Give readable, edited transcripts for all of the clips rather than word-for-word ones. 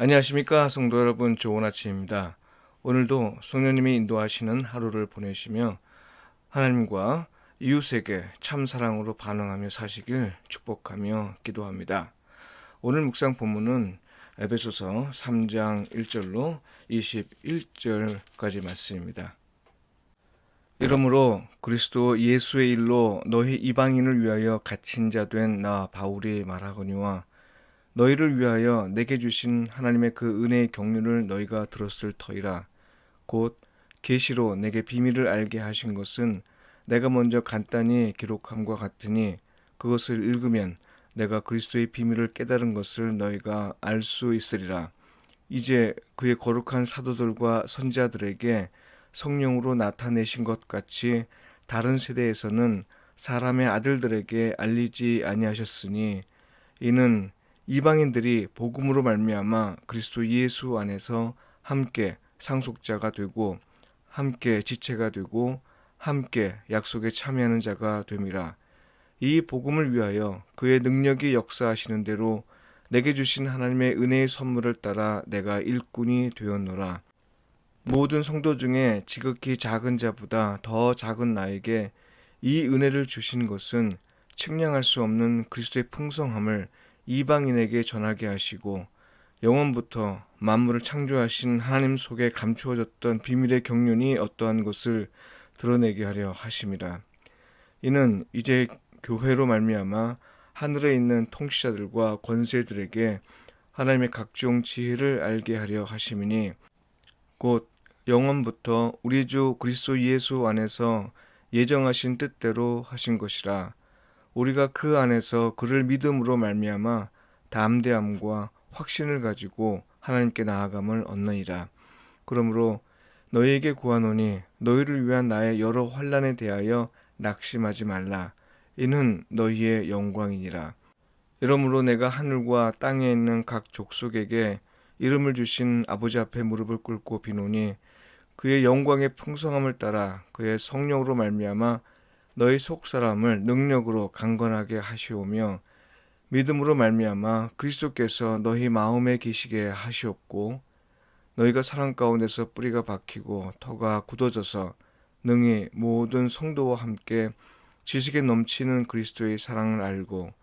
안녕하십니까 성도 여러분, 좋은 아침입니다. 오늘도 성령님이 인도하시는 하루를 보내시며 하나님과 이웃에게 참 사랑으로 반응하며 사시길 축복하며 기도합니다. 오늘 묵상 본문은 에베소서 3장 1절로 21절까지 말씀입니다. 이러므로 그리스도 예수의 일로 너희 이방인을 위하여 갇힌 자 된 나 바울이 말하거니와 너희를 위하여 내게 주신 하나님의 그 은혜의 경륜을 너희가 들었을 터이라. 곧 계시로 내게 비밀을 알게 하신 것은 내가 먼저 간단히 기록함과 같으니 그것을 읽으면 내가 그리스도의 비밀을 깨달은 것을 너희가 알 수 있으리라. 이제 그의 거룩한 사도들과 선지자들에게 성령으로 나타내신 것 같이 다른 세대에서는 사람의 아들들에게 알리지 아니하셨으니 이는 이방인들이 복음으로 말미암아 그리스도 예수 안에서 함께 상속자가 되고 함께 지체가 되고 함께 약속에 참여하는 자가 됨이라. 이 복음을 위하여 그의 능력이 역사하시는 대로 내게 주신 하나님의 은혜의 선물을 따라 내가 일꾼이 되었노라. 모든 성도 중에 지극히 작은 자보다 더 작은 나에게 이 은혜를 주신 것은 측량할 수 없는 그리스도의 풍성함을 이방인에게 전하게 하시고 영원부터 만물을 창조하신 하나님 속에 감추어졌던 비밀의 경륜이 어떠한 것을 드러내게 하려 하심이라. 이는 이제 교회로 말미암아 하늘에 있는 통치자들과 권세들에게 하나님의 각종 지혜를 알게 하려 하심이니 곧 영원부터 우리 주 그리스도 예수 안에서 예정하신 뜻대로 하신 것이라. 우리가 그 안에서 그를 믿음으로 말미암아 담대함과 확신을 가지고 하나님께 나아감을 얻느니라. 그러므로 너희에게 구하노니 너희를 위한 나의 여러 환난에 대하여 낙심하지 말라. 이는 너희의 영광이니라. 이러므로 내가 하늘과 땅에 있는 각 족속에게 이름을 주신 아버지 앞에 무릎을 꿇고 비노니 그의 영광의 풍성함을 따라 그의 성령으로 말미암아 너희 속사람을 능력으로 강건하게 하시오며 믿음으로 말미암아 그리스도께서 너희 마음에 계시게 하시옵고 너희가 사랑 가운데서 뿌리가 박히고 터가 굳어져서 능히 모든 성도와 함께 지식에 넘치는 그리스도의 사랑을 알고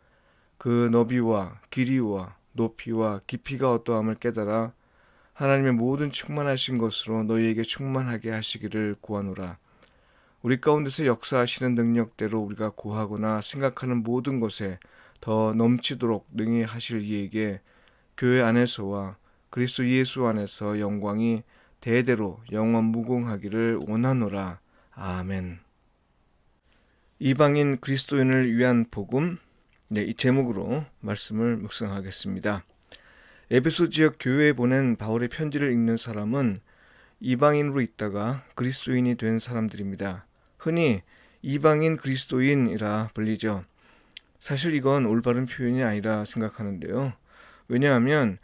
그 너비와 길이와 높이와 깊이가 어떠함을 깨달아 하나님의 모든 충만하신 것으로 너희에게 충만하게 하시기를 구하노라. 우리 가운데서 역사하시는 능력대로 우리가 구하거나 생각하는 모든 것에 더 넘치도록 능히 하실 이에게 교회 안에서와 그리스도 예수 안에서 영광이 대대로 영원 무궁하기를 원하노라. 아멘. 이방인 그리스도인을 위한 복음, 이 제목으로 말씀을 묵상하겠습니다. 에베소 지역 교회에 보낸 바울의 편지를 읽는 사람은 이방인으로 있다가 그리스도인이 된 사람들입니다. 흔히 이방인 그리스도인이라 불리죠. 사실 이건 올바른 표현이 아니라 생각하는데요. 왜냐하면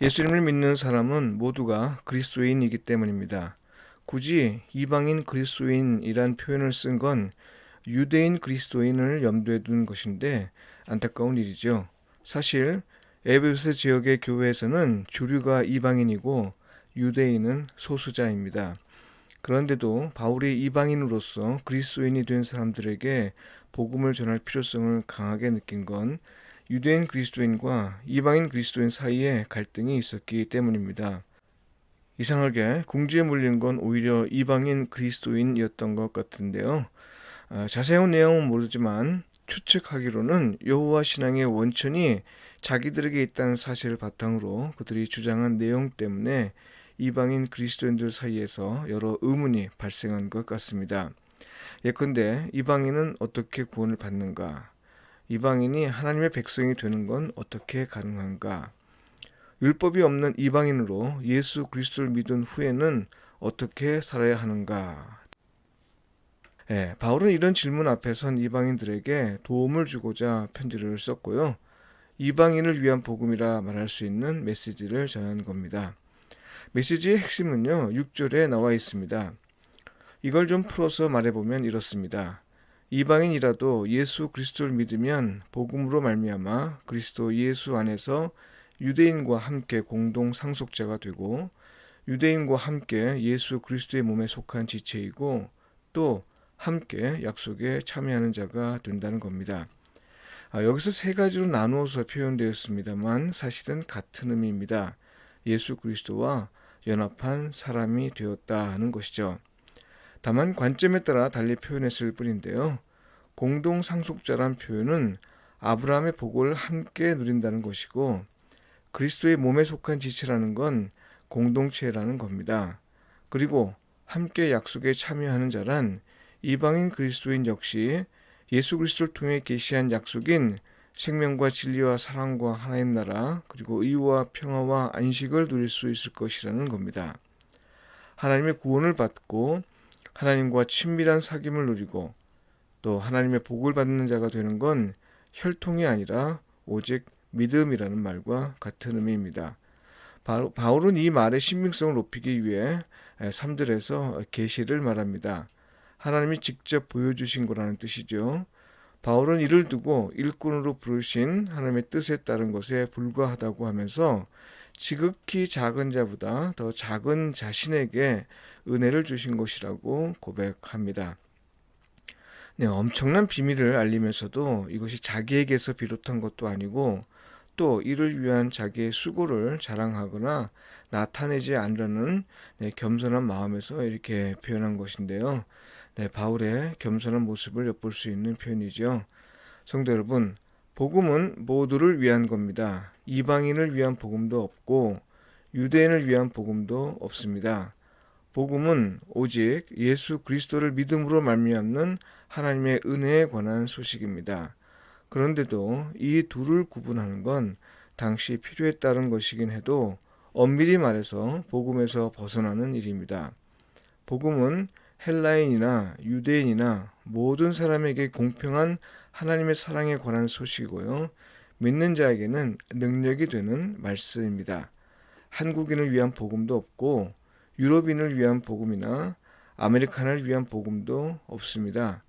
예수님을 믿는 사람은 모두가 그리스도인이기 때문입니다. 굳이 이방인 그리스도인이란 표현을 쓴 건 유대인 그리스도인을 염두에 둔 것인데 안타까운 일이죠. 사실 에베소 지역의 교회에서는 주류가 이방인이고 유대인은 소수자입니다. 그런데도 바울이 이방인으로서 그리스도인이 된 사람들에게 복음을 전할 필요성을 강하게 느낀 건 유대인 그리스도인과 이방인 그리스도인 사이에 갈등이 있었기 때문입니다. 이상하게 궁지에 물린 건 오히려 이방인 그리스도인이었던 것 같은데요. 자세한 내용은 모르지만 추측하기로는 여호와 신앙의 원천이 자기들에게 있다는 사실을 바탕으로 그들이 주장한 내용 때문에 이방인 그리스도인들 사이에서 여러 의문이 발생한 것 같습니다. 예컨대 이방인은 어떻게 구원을 받는가? 이방인이 하나님의 백성이 되는 건 어떻게 가능한가? 율법이 없는 이방인으로 예수 그리스도를 믿은 후에는 어떻게 살아야 하는가? 바울은 이런 질문 앞에 선 이방인들에게 도움을 주고자 편지를 썼고요. 이방인을 위한 복음이라 말할 수 있는 메시지를 전하는 겁니다. 메시지의 핵심은요, 6절에 나와 있습니다. 이걸 좀 풀어서 말해보면 이렇습니다. 이방인이라도 예수 그리스도를 믿으면 복음으로 말미암아 그리스도 예수 안에서 유대인과 함께 공동 상속자가 되고 유대인과 함께 예수 그리스도의 몸에 속한 지체이고 또 함께 약속에 참여하는 자가 된다는 겁니다. 여기서 세 가지로 나누어서 표현되었습니다만 사실은 같은 의미입니다. 예수 그리스도와 연합한 사람이 되었다는 것이죠. 다만 관점에 따라 달리 표현했을 뿐인데요. 공동 상속자란 표현은 아브라함의 복을 함께 누린다는 것이고 그리스도의 몸에 속한 지체라는 건 공동체라는 겁니다. 그리고 함께 약속에 참여하는 자란 이방인 그리스도인 역시 예수 그리스도를 통해 계시한 약속인 생명과 진리와 사랑과 하나님 나라 그리고 의와 평화와 안식을 누릴 수 있을 것이라는 겁니다. 하나님의 구원을 받고 하나님과 친밀한 사귐을 누리고 또 하나님의 복을 받는 자가 되는 건 혈통이 아니라 오직 믿음이라는 말과 같은 의미입니다. 바울은 이 말의 신빙성을 높이기 위해 3절에서 계시를 말합니다. 하나님이 직접 보여주신 거라는 뜻이죠. 바울은 이를 두고 일꾼으로 부르신 하나님의 뜻에 따른 것에 불과하다고 하면서 지극히 작은 자보다 더 작은 자신에게 은혜를 주신 것이라고 고백합니다. 네, 엄청난 비밀을 알리면서도 이것이 자기에게서 비롯한 것도 아니고 또 이를 위한 자기의 수고를 자랑하거나 나타내지 않으려는 겸손한 마음에서 이렇게 표현한 것인데요. 바울의 겸손한 모습을 엿볼 수 있는 표현이죠. 성도 여러분, 복음은 모두를 위한 겁니다. 이방인을 위한 복음도 없고 유대인을 위한 복음도 없습니다. 복음은 오직 예수 그리스도를 믿음으로 말미암는 하나님의 은혜에 관한 소식입니다. 그런데도 이 둘을 구분하는 건 당시 필요에 따른 것이긴 해도 엄밀히 말해서 복음에서 벗어나는 일입니다. 복음은 헬라인이나 유대인이나 모든 사람에게 공평한 하나님의 사랑에 관한 소식이고요. 믿는 자에게는 능력이 되는 말씀입니다. 한국인을 위한 복음도 없고 유럽인을 위한 복음이나 아메리카노를 위한 복음도 없습니다.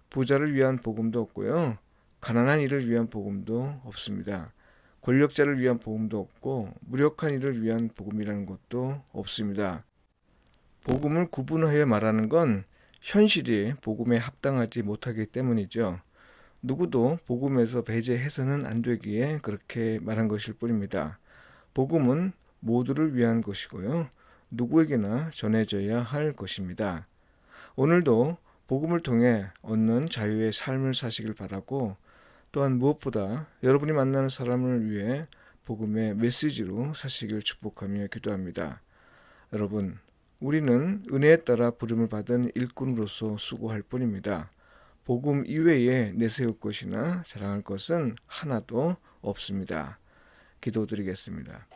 부자를 위한 복음도 없고요. 가난한 이를 위한 복음도 없습니다. 권력자를 위한 복음도 없고 무력한 이를 위한 복음이라는 것도 없습니다. 복음을 구분하여 말하는 건 현실이 복음에 합당하지 못하기 때문이죠. 누구도 복음에서 배제해서는 안 되기에 그렇게 말한 것일 뿐입니다. 복음은 모두를 위한 것이고요. 누구에게나 전해져야 할 것입니다. 오늘도 복음을 통해 얻는 자유의 삶을 사시길 바라고 또한 무엇보다 여러분이 만나는 사람을 위해 복음의 메시지로 사시길 축복하며 기도합니다. 여러분, 우리는 은혜에 따라 부름을 받은 일꾼으로서 수고할 뿐입니다. 복음 이외에 내세울 것이나 자랑할 것은 하나도 없습니다. 기도드리겠습니다.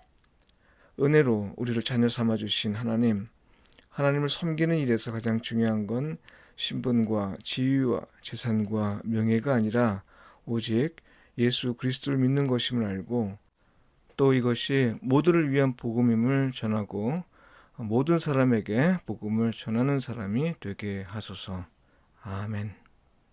은혜로 우리를 자녀 삼아주신 하나님을 섬기는 일에서 가장 중요한 건 신분과 지위와 재산과 명예가 아니라 오직 예수 그리스도를 믿는 것임을 알고 또 이것이 모두를 위한 복음임을 전하고 모든 사람에게 복음을 전하는 사람이 되게 하소서. 아멘.